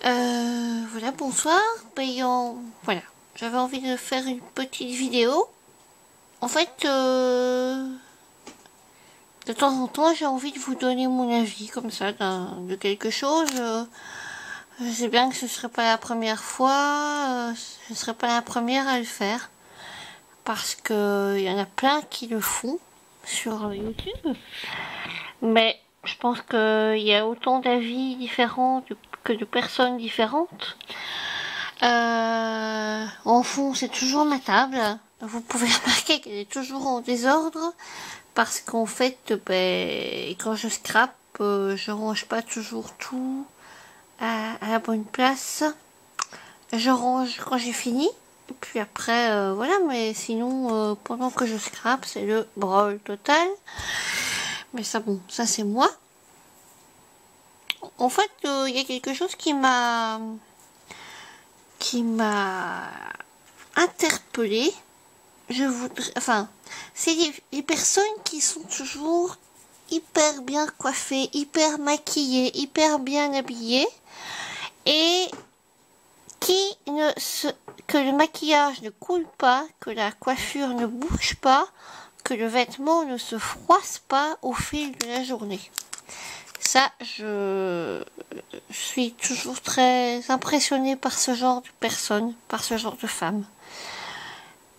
Voilà, bonsoir. Voilà, j'avais envie de faire une petite vidéo. En fait, de temps en temps, j'ai envie de vous donner mon avis, comme ça, de quelque chose. Je sais bien que ce serait pas la première fois, je ne serais pas la première à le faire. Parce que il y en a plein qui le font sur YouTube. Mais je pense qu'il y a autant d'avis différents que de personnes différentes. En fond, c'est toujours ma table. Vous pouvez remarquer qu'elle est toujours en désordre parce qu'en fait, quand je scrape, je range pas toujours tout à la bonne place. Je range quand j'ai fini. Et puis après, voilà, mais sinon, pendant que je scrape, c'est le brawl total. Mais ça, bon, ça c'est moi. En fait, il y a quelque chose qui m'a interpellée. C'est les personnes qui sont toujours hyper bien coiffées, hyper maquillées, hyper bien habillées, et que le maquillage ne coule pas, que la coiffure ne bouge pas, que le vêtement ne se froisse pas au fil de la journée. Ça, je suis toujours très impressionnée par ce genre de personnes, par ce genre de femmes.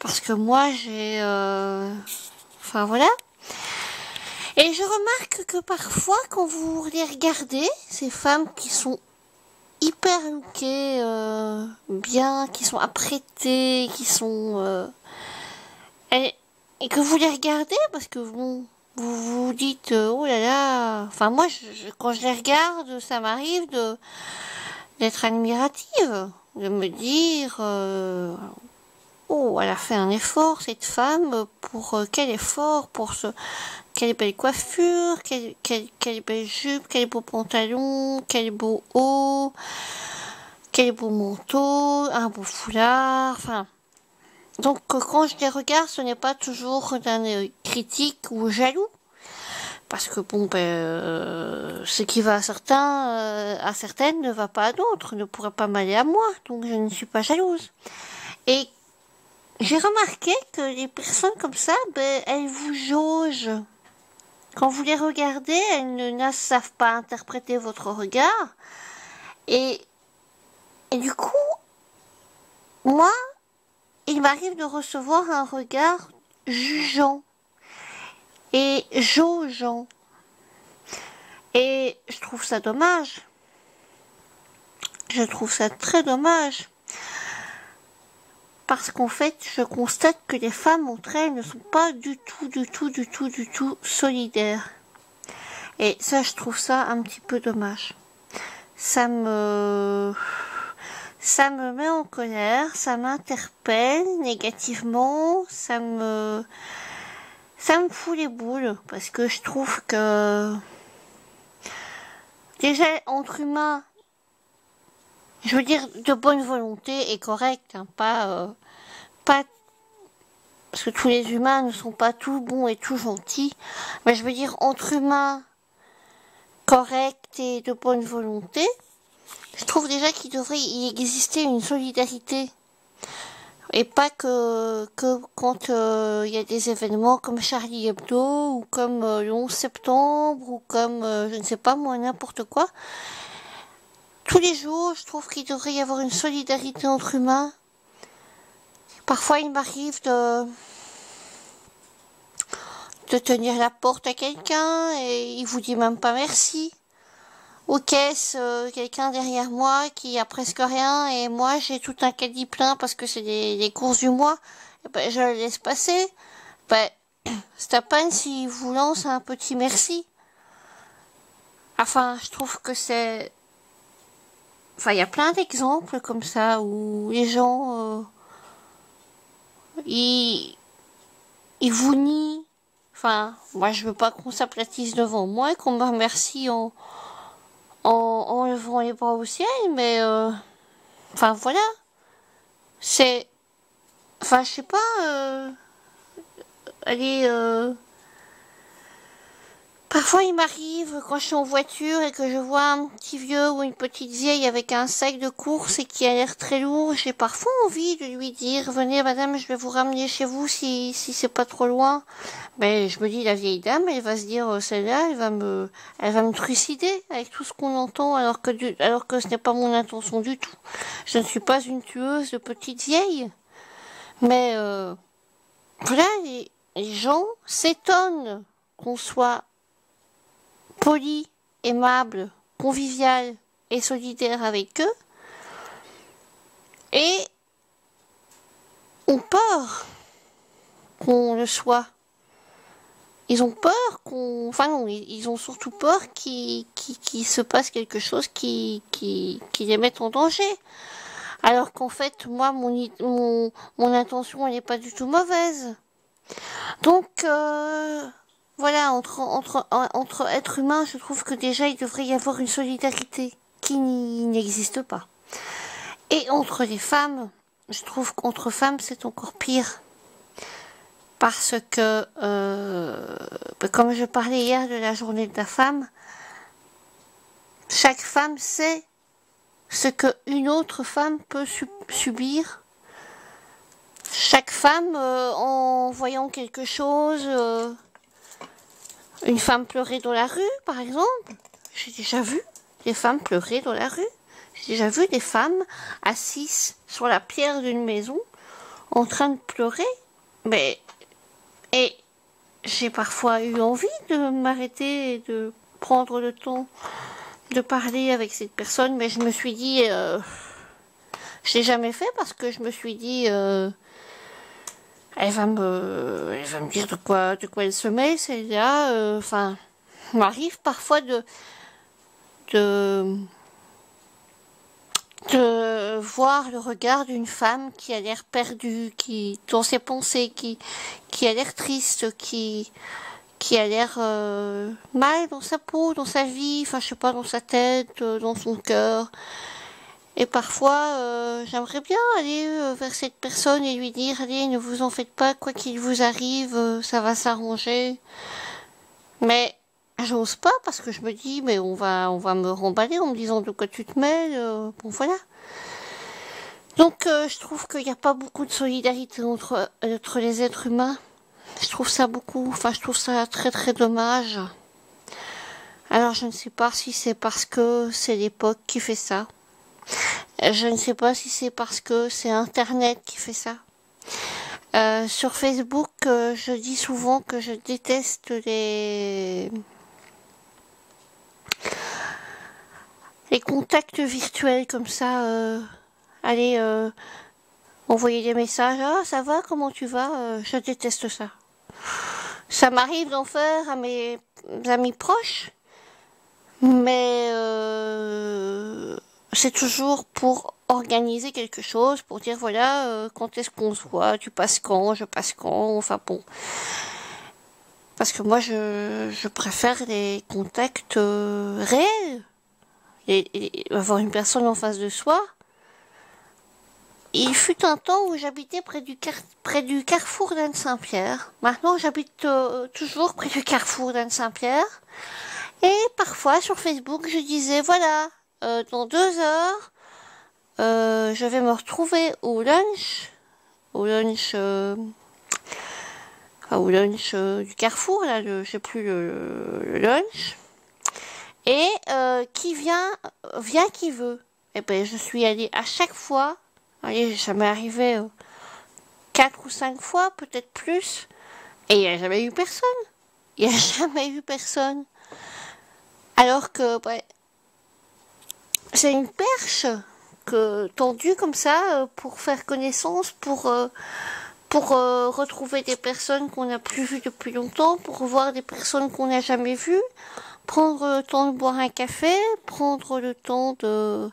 Parce que moi, enfin voilà. Et je remarque que parfois, quand vous les regardez, ces femmes qui sont hyper lookées, bien, qui sont apprêtées, qui sont... et que vous les regardez, parce que bon, vous vous dites, oh là là... Enfin, moi, quand je les regarde, ça m'arrive d'être admirative, de me dire... oh, elle a fait un effort, cette femme, pour quel effort, quelle belle coiffure, quelle belle jupe, quel beau pantalon, quel beau haut, quel beau manteau, un beau foulard, enfin. Donc quand je les regarde, ce n'est pas toujours d'un œil critique ou jaloux, parce que bon, ce qui va à certaines ne va pas à d'autres, ne pourrait pas m'aller à moi, donc je ne suis pas jalouse. Et j'ai remarqué que les personnes comme ça, elles vous jaugent. Quand vous les regardez, elles ne savent pas interpréter votre regard. Et du coup, moi, il m'arrive de recevoir un regard jugeant et jaugeant. Et je trouve ça dommage. Je trouve ça très dommage. Parce qu'en fait, je constate que les femmes entre elles ne sont pas du tout solidaires. Et ça, je trouve ça un petit peu dommage. Ça me met en colère, ça m'interpelle négativement, ça me fout les boules, parce que je trouve que déjà entre humains, je veux dire de bonne volonté et correct, hein, pas parce que tous les humains ne sont pas tout bons et tout gentils, mais je veux dire entre humains corrects et de bonne volonté, je trouve déjà qu'il devrait y exister une solidarité. Et pas que quand il y a des événements comme Charlie Hebdo, ou comme le 11 septembre, ou comme, je ne sais pas moi, n'importe quoi. Tous les jours, je trouve qu'il devrait y avoir une solidarité entre humains. Parfois, il m'arrive de tenir la porte à quelqu'un et il vous dit même pas merci. Aux caisses, quelqu'un derrière moi qui a presque rien et moi j'ai tout un caddie plein parce que c'est les courses du mois. Et ben, je le laisse passer. Ben, c'est à peine s'il vous lance un petit merci. Enfin, je trouve que c'est... Enfin, il y a plein d'exemples comme ça où les gens... ils vous nient. Enfin, moi je veux pas qu'on s'aplatisse devant moi et qu'on me remercie en levant les bras au ciel, mais enfin voilà, c'est, enfin je sais pas, aller Parfois, il m'arrive, quand je suis en voiture et que je vois un petit vieux ou une petite vieille avec un sac de course et qui a l'air très lourd, j'ai parfois envie de lui dire, venez madame, je vais vous ramener chez vous si c'est pas trop loin. Mais je me dis, la vieille dame, elle va se dire, celle-là, elle va me trucider avec tout ce qu'on entend alors que ce n'est pas mon intention du tout. Je ne suis pas une tueuse de petites vieilles. Mais, voilà, les gens s'étonnent qu'on soit poli, aimable, convivial et solidaire avec eux, et ont peur qu'on le soit. Ils ont peur enfin non, ils ont surtout peur qu'il se passe quelque chose qui les mette en danger. Alors qu'en fait, moi, mon intention, elle n'est pas du tout mauvaise. Donc, voilà, entre êtres humains, je trouve que déjà, il devrait y avoir une solidarité qui n'existe pas. Et entre les femmes, je trouve qu'entre femmes, c'est encore pire. Parce que, comme je parlais hier de la journée de la femme, chaque femme sait ce qu'une autre femme peut subir. Chaque femme, en voyant quelque chose, une femme pleurer dans la rue, par exemple. J'ai déjà vu des femmes pleurer dans la rue. J'ai déjà vu des femmes assises sur la pierre d'une maison, en train de pleurer. Et j'ai parfois eu envie de m'arrêter et de prendre le temps de parler avec cette personne, mais je me suis dit, je l'ai jamais fait parce que je me suis dit, elle va me dire de quoi elle se met, celle-là. Enfin, il m'arrive parfois de voir le regard d'une femme qui a l'air perdue, dans ses pensées, qui a l'air triste, qui a l'air mal dans sa peau, dans sa vie, enfin je sais pas, dans sa tête, dans son cœur. Et parfois, j'aimerais bien aller vers cette personne et lui dire, allez, ne vous en faites pas, quoi qu'il vous arrive, ça va s'arranger. Mais j'ose pas parce que je me dis, mais on va me remballer en me disant de quoi tu te mêles. Bon voilà. Donc je trouve qu'il n'y a pas beaucoup de solidarité entre les êtres humains. Je trouve ça je trouve ça très très dommage. Alors je ne sais pas si c'est parce que c'est l'époque qui fait ça. Je ne sais pas si c'est parce que c'est Internet qui fait ça. Sur Facebook, je dis souvent que je déteste les contacts virtuels comme ça. Allez, envoyer des messages. Ah, ça va, comment tu vas? Je déteste ça. Ça m'arrive d'en faire à mes amis proches, mais c'est toujours pour organiser quelque chose, pour dire voilà, quand est-ce qu'on se voit, tu passes quand, je passe quand, enfin bon. Parce que moi, je préfère les contacts réels. Et avoir une personne en face de soi. Il fut un temps où j'habitais près du carrefour d'Anne-Saint-Pierre. Maintenant, j'habite toujours près du carrefour d'Anne-Saint-Pierre. Et parfois, sur Facebook, je disais, voilà, dans 2 heures, je vais me retrouver au lunch du carrefour, là, je sais plus, le lunch. Et qui vient qui veut. Et ben, je suis allée à chaque fois. Allez, ça m'est arrivé 4 ou 5 fois, peut-être plus. Et il n'y a jamais eu personne. Il n'y a jamais eu personne. Alors que c'est une perche tendue comme ça pour faire connaissance, pour retrouver des personnes qu'on n'a plus vues depuis longtemps, pour voir des personnes qu'on n'a jamais vues, prendre le temps de boire un café, prendre le temps de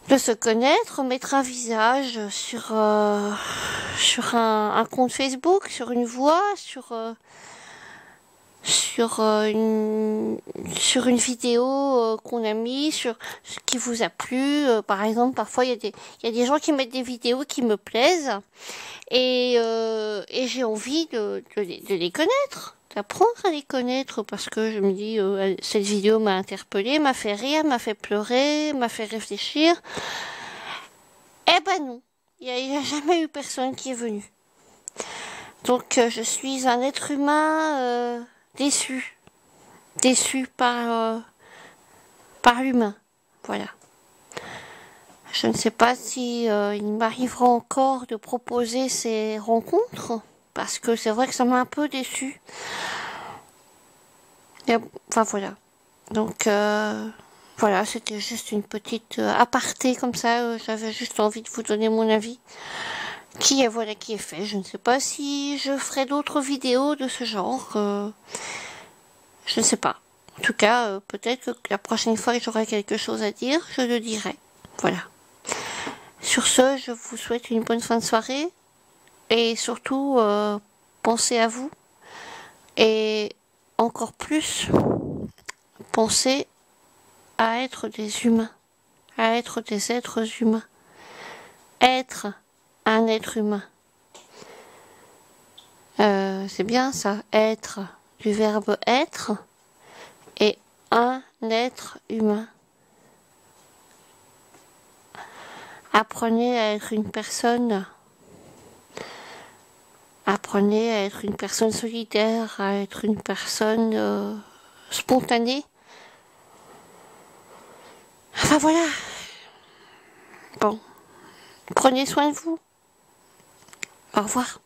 se connaître, mettre un visage sur un compte Facebook, sur une voix, sur une vidéo qu'on a mis, sur ce qui vous a plu. Par exemple, parfois il y a des gens qui mettent des vidéos qui me plaisent et j'ai envie de les connaître, d'apprendre à les connaître parce que je me dis, cette vidéo m'a interpellée, m'a fait rire, m'a fait pleurer, m'a fait réfléchir. Eh ben non, il n'y a jamais eu personne qui est venu. Donc je suis un être humain déçu par l'humain. Voilà. Je ne sais pas si il m'arrivera encore de proposer ces rencontres, parce que c'est vrai que ça m'a un peu déçu. Enfin voilà. Donc voilà, c'était juste une petite aparté comme ça. J'avais juste envie de vous donner mon avis. Qui est fait. Je ne sais pas si je ferai d'autres vidéos de ce genre. Je ne sais pas. En tout cas, peut-être que la prochaine fois que j'aurai quelque chose à dire, je le dirai. Voilà. Sur ce, je vous souhaite une bonne fin de soirée. Et surtout, pensez à vous. Et encore plus, pensez à être des humains. À être des êtres humains. Être un être humain. C'est bien ça, être, du verbe être, et un être humain. Apprenez à être une personne. Apprenez à être une personne solidaire, à être une personne spontanée. Enfin voilà. Bon, prenez soin de vous. Au revoir.